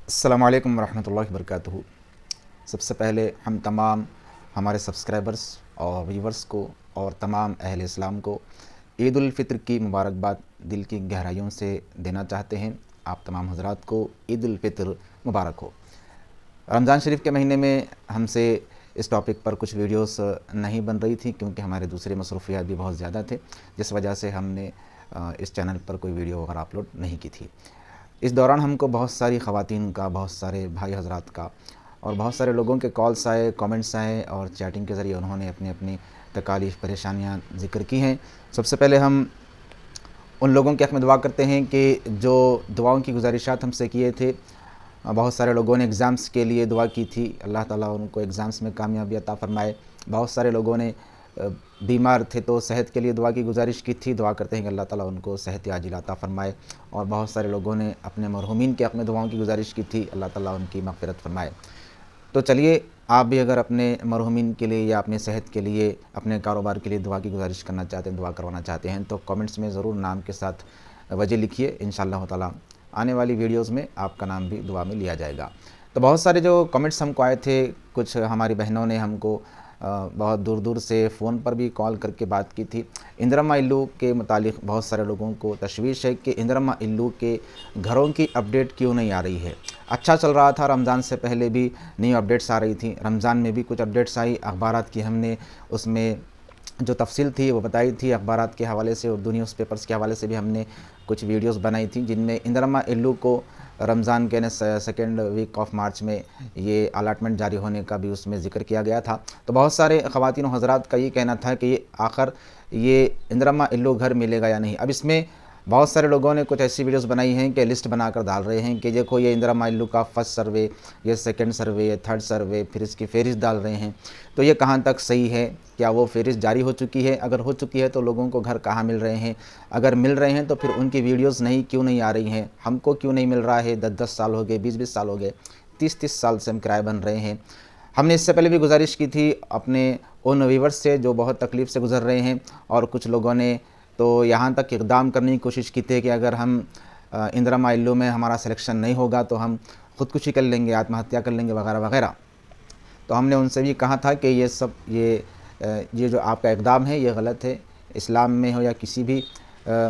السلام علیکم ورحمۃ اللہ وبرکاتہ۔ سب سے پہلے ہم تمام ہمارے سبسکرائبرز اور ویورز کو اور تمام اہل اسلام کو عید الفطر کی مبارکباد دل کی گہرائیوں سے دینا چاہتے ہیں۔ آپ تمام حضرات کو عید الفطر مبارک ہو۔ رمضان شریف کے مہینے میں ہم سے اس ٹاپک پر کچھ ویڈیوز نہیں بن رہی تھی کیونکہ ہمارے دوسرے مصروفیات بھی بہت زیادہ تھے، جس وجہ سے ہم نے اس چینل پر کوئی ویڈیو وغیرہ اپلوڈ نہیں کی تھی۔ اس دوران ہم کو بہت ساری خواتین کا، بہت سارے بھائی حضرات کا اور بہت سارے لوگوں کے کالز آئے، کامنٹس آئے اور چیٹنگ کے ذریعے انہوں نے اپنی تکالیف، پریشانیاں ذکر کی ہیں۔ سب سے پہلے ہم ان لوگوں کے حق میں دعا کرتے ہیں کہ جو دعاؤں کی گزارشات ہم سے کیے تھے، بہت سارے لوگوں نے ایگزامس کے لیے دعا کی تھی، اللہ تعالیٰ ان کو ایگزامس میں کامیابی عطا فرمائے۔ بہت سارے لوگوں نے بیمار تھے تو صحت کے لیے دعا کی گزارش کی تھی، دعا کرتے ہیں کہ اللہ تعالیٰ ان کو صحت عاجلہ عطا فرمائے۔ اور بہت سارے لوگوں نے اپنے مرحومین کے حق میں دعاؤں کی گزارش کی تھی، اللہ تعالیٰ ان کی مغفرت فرمائے۔ تو چلیے آپ بھی اگر اپنے مرحومین کے لیے یا اپنے صحت کے لیے، اپنے کاروبار کے لیے دعا کی گزارش کرنا چاہتے ہیں، دعا کروانا چاہتے ہیں تو کامنٹس میں ضرور نام کے ساتھ وجہ لکھیے، انشاءاللہ تعالیٰ آنے والی ویڈیوز میں آپ کا نام بھی دعا میں لیا جائے گا۔ تو بہت سارے جو کامنٹس ہم کو آئے تھے، کچھ ہماری بہنوں نے ہم کو بہت دور دور سے فون پر بھی کال کر کے بات کی تھی۔ اندرما الو کے متعلق بہت سارے لوگوں کو تشویش ہے کہ اندرما الو کے گھروں کی اپڈیٹ کیوں نہیں آ رہی ہے۔ اچھا چل رہا تھا، رمضان سے پہلے بھی نیو اپڈیٹس آ رہی تھیں، رمضان میں بھی کچھ اپڈیٹس آئی، اخبارات کی ہم نے اس میں جو تفصیل تھی وہ بتائی تھی، اخبارات کے حوالے سے، اردو نیوز پیپرز کے حوالے سے بھی ہم نے کچھ ویڈیوز بنائی تھیں جن میں اندرما الو کو رمضان کے سیکنڈ ویک آف مارچ میں یہ الاٹمنٹ جاری ہونے کا بھی اس میں ذکر کیا گیا تھا۔ تو بہت سارے خواتین و حضرات کا یہ کہنا تھا کہ آخر یہ اندرما الو گھر ملے گا یا نہیں۔ اب اس میں بہت سارے لوگوں نے کچھ ایسی ویڈیوز بنائی ہیں کہ لسٹ بنا کر ڈال رہے ہیں کہ دیکھو یہ اندرما الو کا فرسٹ سروے، یہ سیکنڈ سروے، یہ تھرڈ سروے، پھر اس کی فہرست ڈال رہے ہیں۔ تو یہ کہاں تک صحیح ہے؟ کیا وہ فہرست جاری ہو چکی ہے؟ اگر ہو چکی ہے تو لوگوں کو گھر کہاں مل رہے ہیں؟ اگر مل رہے ہیں تو پھر ان کی ویڈیوز کیوں نہیں آ رہی ہیں؟ ہم کو کیوں نہیں مل رہا ہے؟ 10 سال ہو گئے، 20 سال ہو گئے، 30 سال سے ہم کرایہ بن رہے ہیں۔ ہم نے اس سے پہلے بھی گزارش کی تھی اپنے ان ویورز سے جو بہت تکلیف سے گزر رہے ہیں، اور کچھ لوگوں نے تو یہاں تک اقدام کرنے کی کوشش کی تھی کہ اگر ہم اندرما الو میں ہمارا سلیکشن نہیں ہوگا تو ہم خودکشی کر لیں گے، آتم ہتیا کر لیں گے وغیرہ وغیرہ۔ تو ہم نے ان سے بھی کہا تھا کہ یہ جو آپ کا اقدام ہے یہ غلط ہے، اسلام میں ہو یا کسی بھی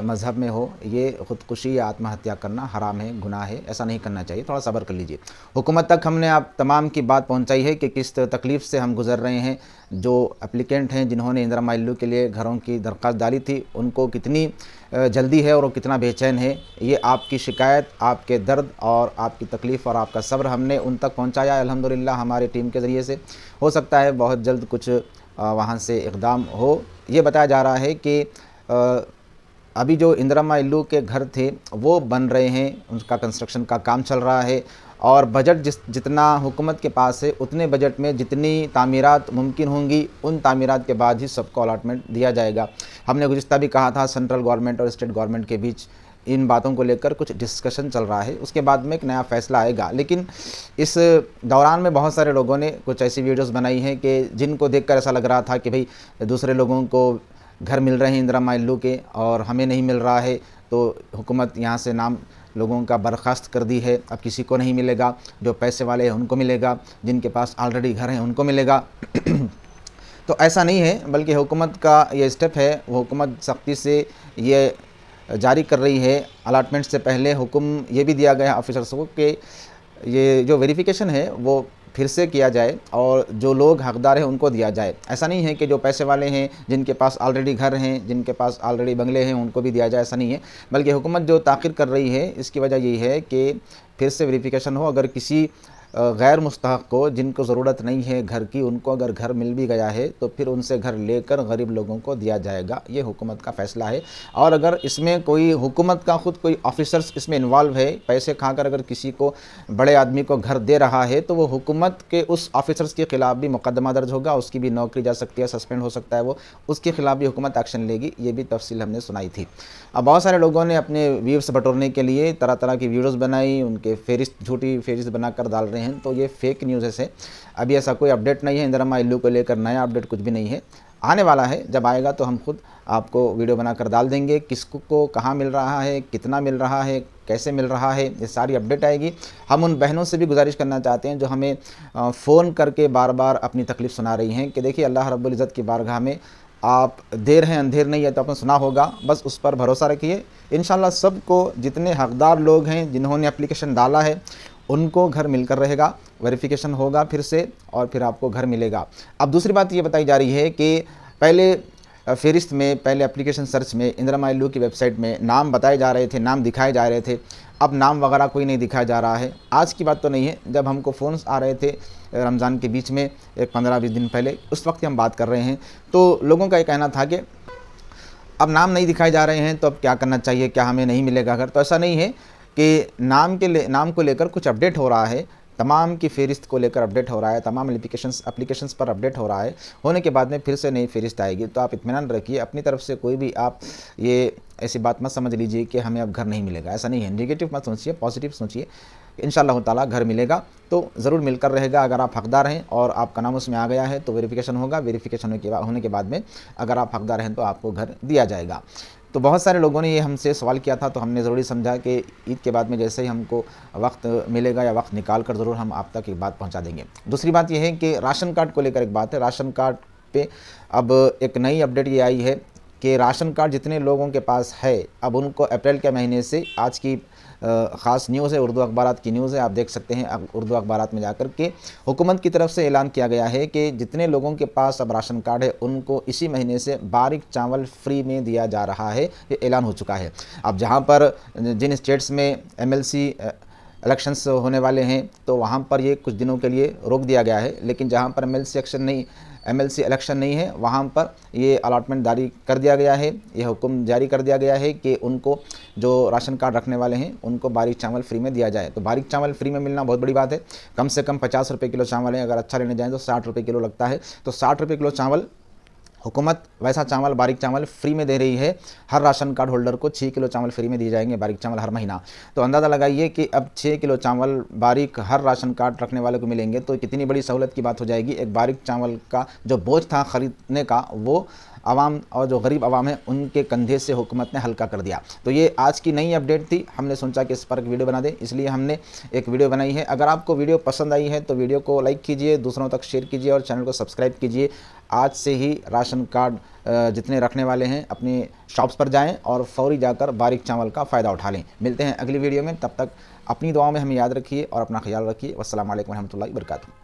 مذہب میں ہو، یہ خودکشی یا آتم ہتیا کرنا حرام ہے، گناہ ہے، ایسا نہیں کرنا چاہیے، تھوڑا صبر کر لیجئے۔ حکومت تک ہم نے آپ تمام کی بات پہنچائی ہے کہ کس تکلیف سے ہم گزر رہے ہیں۔ جو اپلیکینٹ ہیں جنہوں نے اندرما الو کے لیے گھروں کی درخواست ڈالی تھی، ان کو کتنی جلدی ہے اور وہ کتنا بے چین ہے، یہ آپ کی شکایت، آپ کے درد اور آپ کی تکلیف اور آپ کا صبر ہم نے ان تک پہنچایا ہے الحمدللہ ہماری ٹیم کے ذریعے سے۔ ہو سکتا ہے بہت جلد کچھ وہاں سے اقدام ہو۔ یہ بتایا جا رہا ہے کہ ابھی جو اندرما الو کے گھر تھے وہ بن رہے ہیں، ان کا کنسٹرکشن کا کام چل رہا ہے، اور بجٹ جتنا حکومت کے پاس ہے اتنے بجٹ میں جتنی تعمیرات ممکن ہوں گی ان تعمیرات کے بعد ہی سب کو الاٹمنٹ دیا جائے گا۔ ہم نے گزشتہ بھی کہا تھا سینٹرل گورنمنٹ اور اسٹیٹ گورنمنٹ کے بیچ ان باتوں کو لے کر کچھ ڈسکشن چل رہا ہے، اس کے بعد میں ایک نیا فیصلہ آئے گا۔ لیکن اس دوران میں بہت سارے لوگوں نے کچھ ایسی ویڈیوز بنائی ہیں کہ جن کو دیکھ کر ایسا لگ رہا تھا کہ بھئی دوسرے لوگوں کو گھر مل رہے ہیں اندرما الو کے اور ہمیں نہیں مل رہا ہے، تو حکومت یہاں سے نام لوگوں کا برخاست کر دی ہے، اب کسی کو نہیں ملے گا، جو پیسے والے ہیں ان کو ملے گا، جن کے پاس آلریڈی گھر ہیں ان کو ملے گا۔ تو ایسا نہیں ہے، بلکہ حکومت کا یہ اسٹیپ ہے، وہ حکومت سختی سے یہ جاری کر رہی ہے۔ الاٹمنٹ سے پہلے حکم یہ بھی دیا گیا آفیسرس کو کہ یہ جو ویریفیکیشن ہے وہ پھر سے کیا جائے اور جو لوگ حقدار ہیں ان کو دیا جائے۔ ایسا نہیں ہے کہ جو پیسے والے ہیں، جن کے پاس آلریڈی گھر ہیں، جن کے پاس آلریڈی بنگلے ہیں ان کو بھی دیا جائے، ایسا نہیں ہے، بلکہ حکومت جو تاخیر کر رہی ہے اس کی وجہ یہی ہے کہ پھر سے ویریفیکیشن ہو۔ اگر کسی غیر مستحق کو، جن کو ضرورت نہیں ہے گھر کی، ان کو اگر گھر مل بھی گیا ہے تو پھر ان سے گھر لے کر غریب لوگوں کو دیا جائے گا، یہ حکومت کا فیصلہ ہے۔ اور اگر اس میں کوئی حکومت کا خود کوئی آفیسرز اس میں انوالو ہے، پیسے کھا کر اگر کسی کو بڑے آدمی کو گھر دے رہا ہے تو وہ حکومت کے اس آفیسرز کے خلاف بھی مقدمہ درج ہوگا، اس کی بھی نوکری جا سکتی ہے، سسپینڈ ہو سکتا ہے، وہ اس کے خلاف بھی حکومت ایکشن لے گی، یہ بھی تفصیل ہم نے سنائی تھی۔ اب بہت سارے لوگوں نے اپنے ویوز بٹورنے کے لیے طرح طرح کی ویڈیوز بنائی، ان کے فہرست، جھوٹی فہرست بنا کر ڈال رہے ہیں، تو یہ فیک نیوز ہے۔ ابھی ایسا کوئی اپڈیٹ نہیں ہے، اندرما الو کو لے کر نیا اپڈیٹ کچھ بھی نہیں ہے۔ آنے والا ہے، جب آئے گا تو ہم خود آپ کو ویڈیو بنا کر ڈال دیں گے، کس کو کہاں مل رہا ہے، کتنا مل رہا ہے، کیسے مل رہا ہے، یہ ساری اپڈیٹ آئے گی۔ ہم ان بہنوں سے بھی گزارش کرنا چاہتے ہیں جو ہمیں فون کر کے بار بار اپنی تکلیف سنا رہی ہیں کہ دیکھیے اللہ رب العزت کی بارگاہ میں آپ دیر ہیں اندھیر نہیں ہے، تو آپ نے سنا ہوگا، بس اس پر بھروسہ رکھیے، انشاءاللہ سب کو جتنے حقدار لوگ ہیں جنہوں نے اپلیکیشن ڈالا ہے ان کو گھر مل کر رہے گا، ویریفیکیشن ہوگا پھر سے اور پھر آپ کو گھر ملے گا۔ اب دوسری بات یہ بتائی جا رہی ہے کہ پہلے فہرست میں، پہلے اپلیکیشن سرچ میں اندرا مایلو کی ویب سائٹ میں نام بتائے جا رہے تھے، نام دکھائے جا رہے تھے، اب نام وغیرہ کوئی نہیں دکھایا جا رہا ہے۔ آج کی بات تو نہیں ہے، جب ہم کو فونز آ رہے تھے رمضان کے بیچ میں ایک 15-20 دن پہلے، اس وقت ہم بات کر رہے ہیں، تو لوگوں کا یہ کہنا تھا کہ اب نام نہیں دکھائے جا رہے ہیں تو اب کیا کرنا چاہیے، کیا ہمیں نہیں ملے گا گھر؟ تو ایسا نہیں ہے کہ نام کو لے کر کچھ اپڈیٹ ہو رہا ہے، تمام کی فہرست کو لے کر اپڈیٹ ہو رہا ہے، تمام اپلیکیشنز پر اپڈیٹ ہو رہا ہے، ہونے کے بعد میں پھر سے نئی فہرست آئے گی، تو آپ اطمینان رکھیے، اپنی طرف سے کوئی بھی آپ یہ ایسی بات مت سمجھ لیجئے کہ ہمیں اب گھر نہیں ملے گا، ایسا نہیں ہے، نگیٹو مت سوچیے، پازیٹیو سوچیے، انشاءاللہ تعالیٰ گھر ملے گا تو ضرور مل کر رہے گا۔ اگر آپ حقدار ہیں اور آپ کا نام اس میں آ گیا ہے تو ویریفیکیشن ہوگا، ویریفیکیشن ہونے کے بعد میں اگر آپ حقدار ہیں تو آپ کو گھر دیا جائے گا۔ تو بہت سارے لوگوں نے یہ ہم سے سوال کیا تھا، تو ہم نے ضروری سمجھا کہ عید کے بعد میں جیسے ہی ہم کو وقت ملے گا یا وقت نکال کر ضرور ہم آپ تک ایک بات پہنچا دیں گے۔ دوسری بات یہ ہے کہ راشن کارڈ کو لے کر ایک بات ہے، راشن کارڈ پہ اب ایک نئی اپڈیٹ یہ آئی ہے کہ راشن کارڈ جتنے لوگوں کے پاس ہے اب ان کو اپریل کے مہینے سے، آج کی خاص نیوز ہے، اردو اخبارات کی نیوز ہے، آپ دیکھ سکتے ہیں اردو اخبارات میں جا کر کے حکومت کی طرف سے اعلان کیا گیا ہے کہ جتنے لوگوں کے پاس اب راشن کارڈ ہے ان کو اسی مہینے سے باریک چاول فری میں دیا جا رہا ہے، یہ اعلان ہو چکا ہے۔ اب جہاں پر جن اسٹیٹس میں MLC الیکشنز ہونے والے ہیں تو وہاں پر یہ کچھ دنوں کے لیے روک دیا گیا ہے، لیکن جہاں پر MLC الیکشن نہیں ہے وہاں پر یہ الاٹمنٹ جاری کر دیا گیا ہے، یہ حکم جاری کر دیا گیا ہے کہ ان کو جو راشن کارڈ رکھنے والے ہیں ان کو باریک چاول فری میں دیا جائے۔ تو باریک چاول فری میں ملنا بہت بڑی بات ہے، کم سے کم 50 روپے کلو چاول ہے، اگر اچھا لینے جائیں تو 60 روپے کلو لگتا ہے، تو 60 روپے کلو چاول حکومت ویسا چاول باریک چاول فری میں دے رہی ہے، ہر راشن کارڈ ہولڈر کو 6 کلو چاول فری میں دیے جائیں گے، باریک چاول ہر مہینہ۔ تو اندازہ لگائیے کہ اب 6 کلو چاول باریک ہر راشن کارڈ رکھنے والے کو ملیں گے تو کتنی بڑی سہولت کی بات ہو جائے گی۔ ایک باریک چاول کا جو بوجھ تھا خریدنے کا وہ عوام اور جو غریب عوام ہیں ان کے کندھے سے حکومت نے ہلکا کر دیا۔ تو یہ آج کی نئی اپڈیٹ تھی، ہم نے سوچا کہ اس پر ایک ویڈیو بنا دیں، اس لیے ہم نے ایک ویڈیو بنائی ہے۔ اگر آپ کو ویڈیو پسند آئی ہے تو ویڈیو کو لائک کیجئے، دوسروں تک شیئر کیجئے اور چینل کو سبسکرائب کیجئے۔ آج سے ہی راشن کارڈ جتنے رکھنے والے ہیں اپنی شاپس پر جائیں اور فوری جا کر باریک چاول کا فائدہ اٹھا لیں۔ ملتے ہیں اگلی ویڈیو میں، تب تک اپنی دعاؤں میں ہمیں یاد رکھیے اور اپنا خیال رکھیے۔ والسلام علیکم ورحمۃ اللہ وبرکاتہ۔